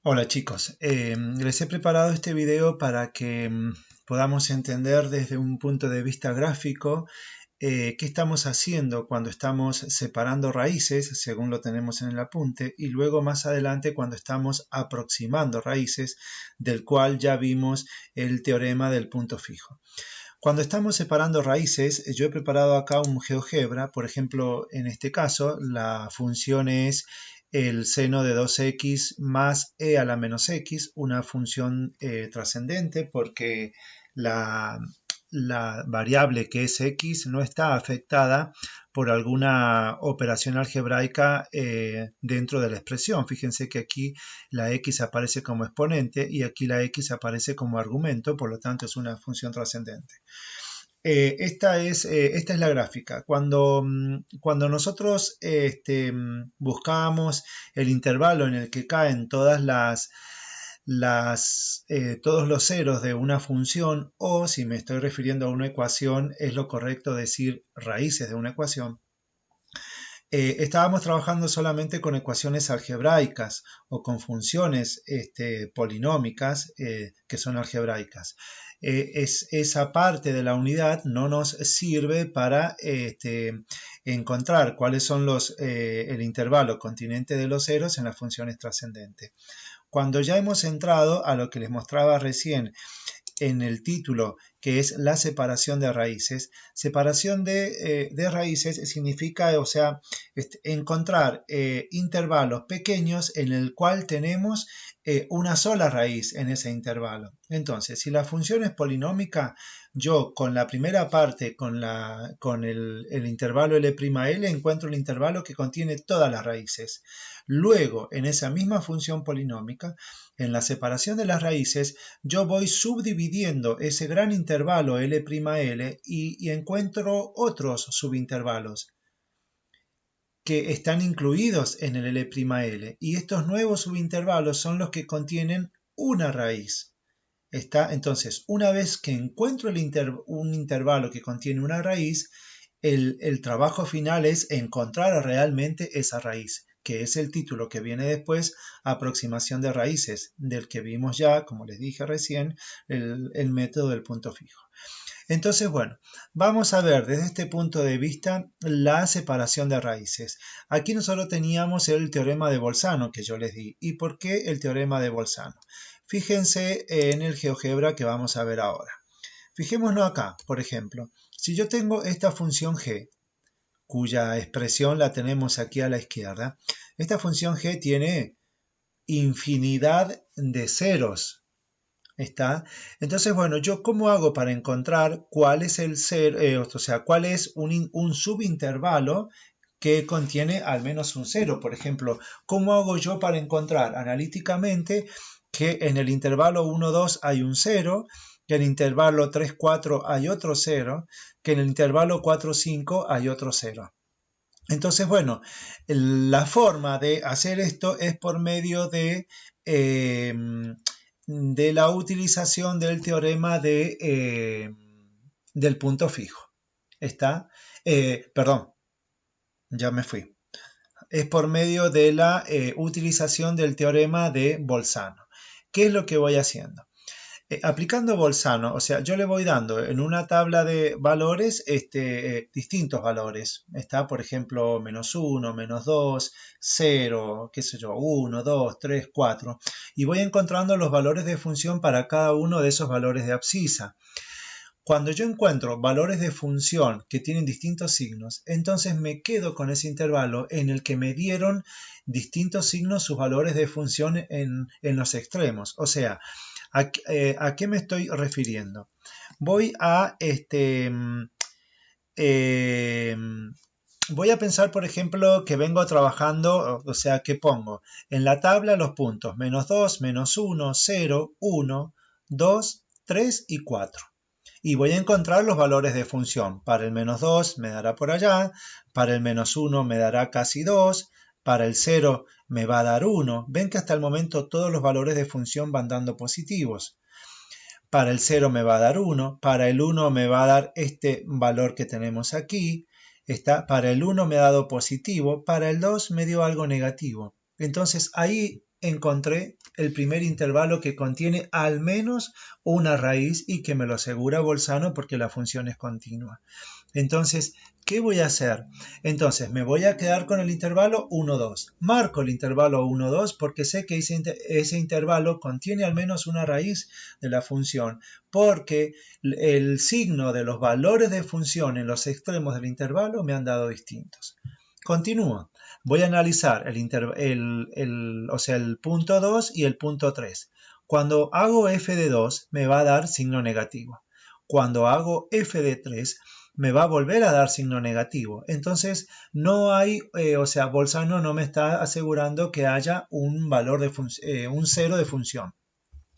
Hola chicos, les he preparado este video para que podamos entender desde un punto de vista gráfico qué estamos haciendo cuando estamos separando raíces, según lo tenemos en el apunte, y luego más adelante cuando estamos aproximando raíces, del cual ya vimos el teorema del punto fijo. Cuando estamos separando raíces, yo he preparado acá un GeoGebra. Por ejemplo, en este caso, la función es el seno de 2x más e a la menos x, una función trascendente porque la, la variable que es x no está afectada por alguna operación algebraica dentro de la expresión. Fíjense que aquí la x aparece como exponente y aquí la x aparece como argumento, por lo tanto es una función trascendente. Esta es la gráfica. Cuando nosotros buscamos el intervalo en el que caen todos los ceros de una función, o si me estoy refiriendo a una ecuación, es lo correcto decir raíces de una ecuación. Estábamos trabajando solamente con ecuaciones algebraicas o con funciones polinómicas que son algebraicas. Esa parte de la unidad no nos sirve para encontrar cuáles son el intervalo continente de los ceros en las funciones trascendentes. Cuando ya hemos entrado a lo que les mostraba recién en el título, que es la separación de raíces. Separación de raíces significa, o sea, encontrar intervalos pequeños en el cual tenemos una sola raíz en ese intervalo. Entonces, si la función es polinómica, yo con la primera parte, con el intervalo L'L, encuentro el intervalo que contiene todas las raíces. Luego, en esa misma función polinómica, en la separación de las raíces, yo voy subdividiendo ese gran intervalo L'L y encuentro otros subintervalos que están incluidos en el L'L. Y estos nuevos subintervalos son los que contienen una raíz. Entonces, una vez que encuentro un intervalo que contiene una raíz, el trabajo final es encontrar realmente esa raíz, que es el título que viene después, aproximación de raíces, del que vimos ya, como les dije recién, el método del punto fijo. Entonces, bueno, vamos a ver desde este punto de vista la separación de raíces. Aquí nosotros teníamos el teorema de Bolzano que yo les di. ¿Y por qué el teorema de Bolzano? Fíjense en el GeoGebra que vamos a ver ahora. Fijémonos acá, por ejemplo, si yo tengo esta función g, cuya expresión la tenemos aquí a la izquierda, esta función g tiene infinidad de ceros. ¿Está? Entonces, bueno, yo ¿cómo hago para encontrar cuál es el cero, o sea, cuál es un subintervalo que contiene al menos un cero? Por ejemplo, ¿cómo hago yo para encontrar analíticamente que en el intervalo 1, 2 hay un 0, que en el intervalo 3, 4 hay otro 0, que en el intervalo 4, 5 hay otro 0? Entonces, bueno, la forma de hacer esto es por medio de la utilización del teorema del punto fijo. ¿Está? Perdón, ya me fui. Es por medio de la utilización del teorema de Bolzano. ¿Qué es lo que voy haciendo? Aplicando Bolzano, o sea, yo le voy dando en una tabla de valores distintos valores. Está, por ejemplo, menos 1, menos 2, 0, qué sé yo, 1, 2, 3, 4. Y voy encontrando los valores de función para cada uno de esos valores de abscisa. Cuando yo encuentro valores de función que tienen distintos signos, entonces me quedo con ese intervalo en el que me dieron distintos signos sus valores de función en los extremos. O sea, ¿a qué me estoy refiriendo? Voy a voy a pensar, por ejemplo, que vengo trabajando, o sea, que pongo en la tabla los puntos menos 2, menos 1, 0, 1, 2, 3 y 4. Y voy a encontrar los valores de función. Para el menos 2 me dará por allá, para el menos 1 me dará casi 2, para el 0 me va a dar 1. Ven que hasta el momento todos los valores de función van dando positivos. Para el 0 me va a dar 1, para el 1 me va a dar este valor que tenemos aquí. Para el 1 me ha dado positivo, para el 2 me dio algo negativo. Entonces ahí encontré el primer intervalo que contiene al menos una raíz y que me lo asegura Bolzano porque la función es continua. Entonces, ¿qué voy a hacer? Entonces, me voy a quedar con el intervalo 1, 2. Marco el intervalo 1, 2 porque sé que ese intervalo contiene al menos una raíz de la función, porque el signo de los valores de función en los extremos del intervalo me han dado distintos. Continúo. Voy a analizar el punto 2 y el punto 3. Cuando hago f de 2 me va a dar signo negativo. Cuando hago f de 3 me va a volver a dar signo negativo. Entonces no hay, Bolzano no me está asegurando que haya un valor de un cero de función.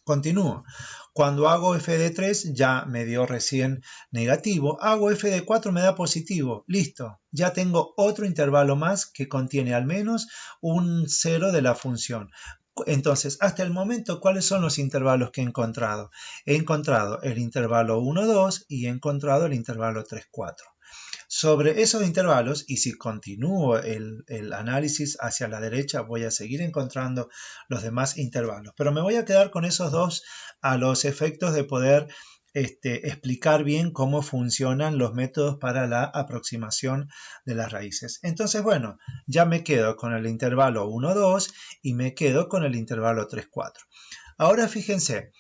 Continúo. Cuando hago f de 3 ya me dio recién negativo. Hago f de 4 me da positivo. Listo. Ya tengo otro intervalo más que contiene al menos un cero de la función. Entonces, hasta el momento, ¿cuáles son los intervalos que he encontrado? He encontrado el intervalo 1, 2 y he encontrado el intervalo 3, 4. Sobre esos intervalos, y si continúo el análisis hacia la derecha, voy a seguir encontrando los demás intervalos. Pero me voy a quedar con esos dos a los efectos de poder explicar bien cómo funcionan los métodos para la aproximación de las raíces. Entonces, bueno, ya me quedo con el intervalo 1, 2 y me quedo con el intervalo 3, 4. Ahora fíjense,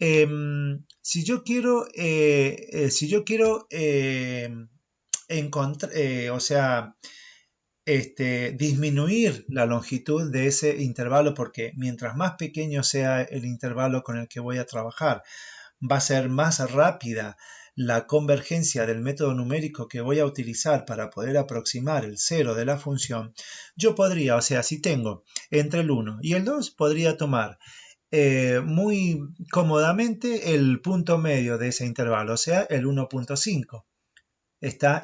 si yo quiero disminuir la longitud de ese intervalo, porque mientras más pequeño sea el intervalo con el que voy a trabajar, va a ser más rápida la convergencia del método numérico que voy a utilizar para poder aproximar el cero de la función. Yo podría, si tengo entre el 1 y el 2, podría tomar muy cómodamente el punto medio de ese intervalo, o sea, el 1.5.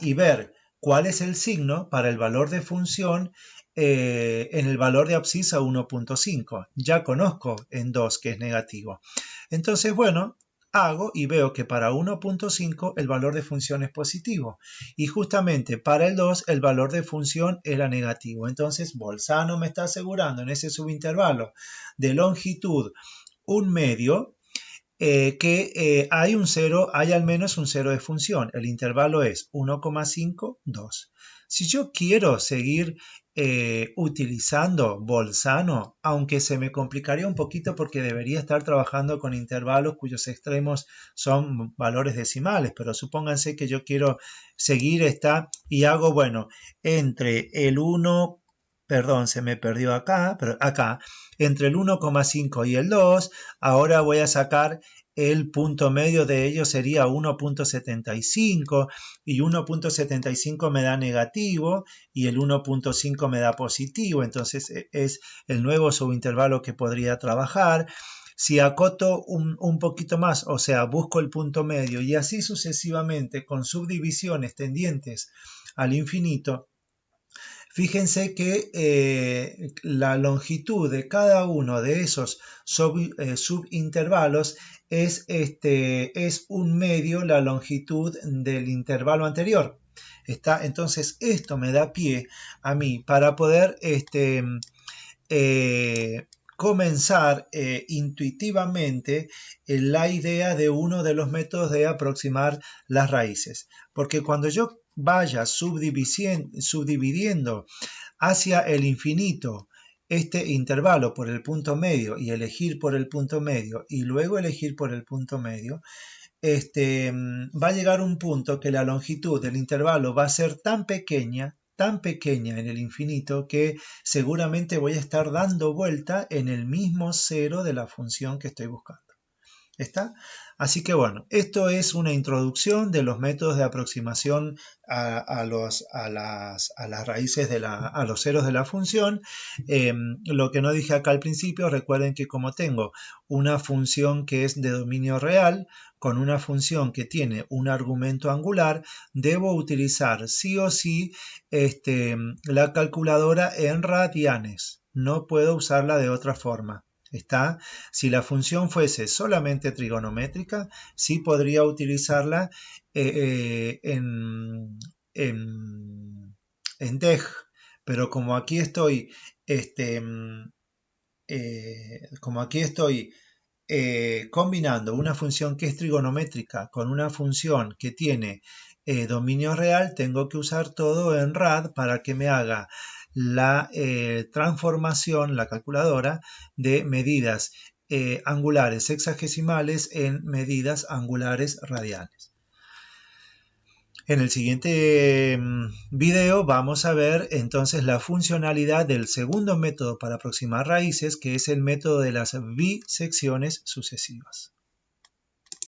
Y ver cuál es el signo para el valor de función en el valor de abscisa 1.5. Ya conozco en 2 que es negativo. Entonces, bueno, hago y veo que para 1.5 el valor de función es positivo y justamente para el 2 el valor de función era negativo. Entonces, Bolzano me está asegurando en ese subintervalo de longitud 1/2 que hay al menos un cero de función. El intervalo es 1,5, 2. Si yo quiero seguir utilizando Bolzano, aunque se me complicaría un poquito porque debería estar trabajando con intervalos cuyos extremos son valores decimales, pero supónganse que yo quiero seguir y hago, bueno, entre el 1, perdón, se me perdió acá, pero acá, entre el 1,5 y el 2, ahora voy a sacar el punto medio de ellos sería 1.75 y 1.75 me da negativo y el 1.5 me da positivo, entonces es el nuevo subintervalo que podría trabajar. Si acoto un poquito más, busco el punto medio y así sucesivamente con subdivisiones tendientes al infinito, fíjense que la longitud de cada uno de esos subintervalos es 1/2 la longitud del intervalo anterior. Entonces esto me da pie a mí para poder comenzar intuitivamente la idea de uno de los métodos de aproximar las raíces. Porque cuando yo vaya subdividiendo hacia el infinito este intervalo por el punto medio y elegir por el punto medio y luego elegir por el punto medio, va a llegar un punto que la longitud del intervalo va a ser tan pequeña en el infinito que seguramente voy a estar dando vuelta en el mismo cero de la función que estoy buscando. ¿Está? Así que bueno, esto es una introducción de los métodos de aproximación a las raíces a los ceros de la función. Lo que no dije acá al principio, recuerden que como tengo una función que es de dominio real, con una función que tiene un argumento angular, debo utilizar sí o sí la calculadora en radianes. No puedo usarla de otra forma. Si la función fuese solamente trigonométrica, sí podría utilizarla en DEG, pero como aquí estoy como aquí estoy combinando una función que es trigonométrica con una función que tiene dominio real, tengo que usar todo en RAD para que me haga la transformación, la calculadora, de medidas angulares sexagesimales en medidas angulares radianes. En el siguiente video vamos a ver entonces la funcionalidad del segundo método para aproximar raíces, que es el método de las bisecciones sucesivas.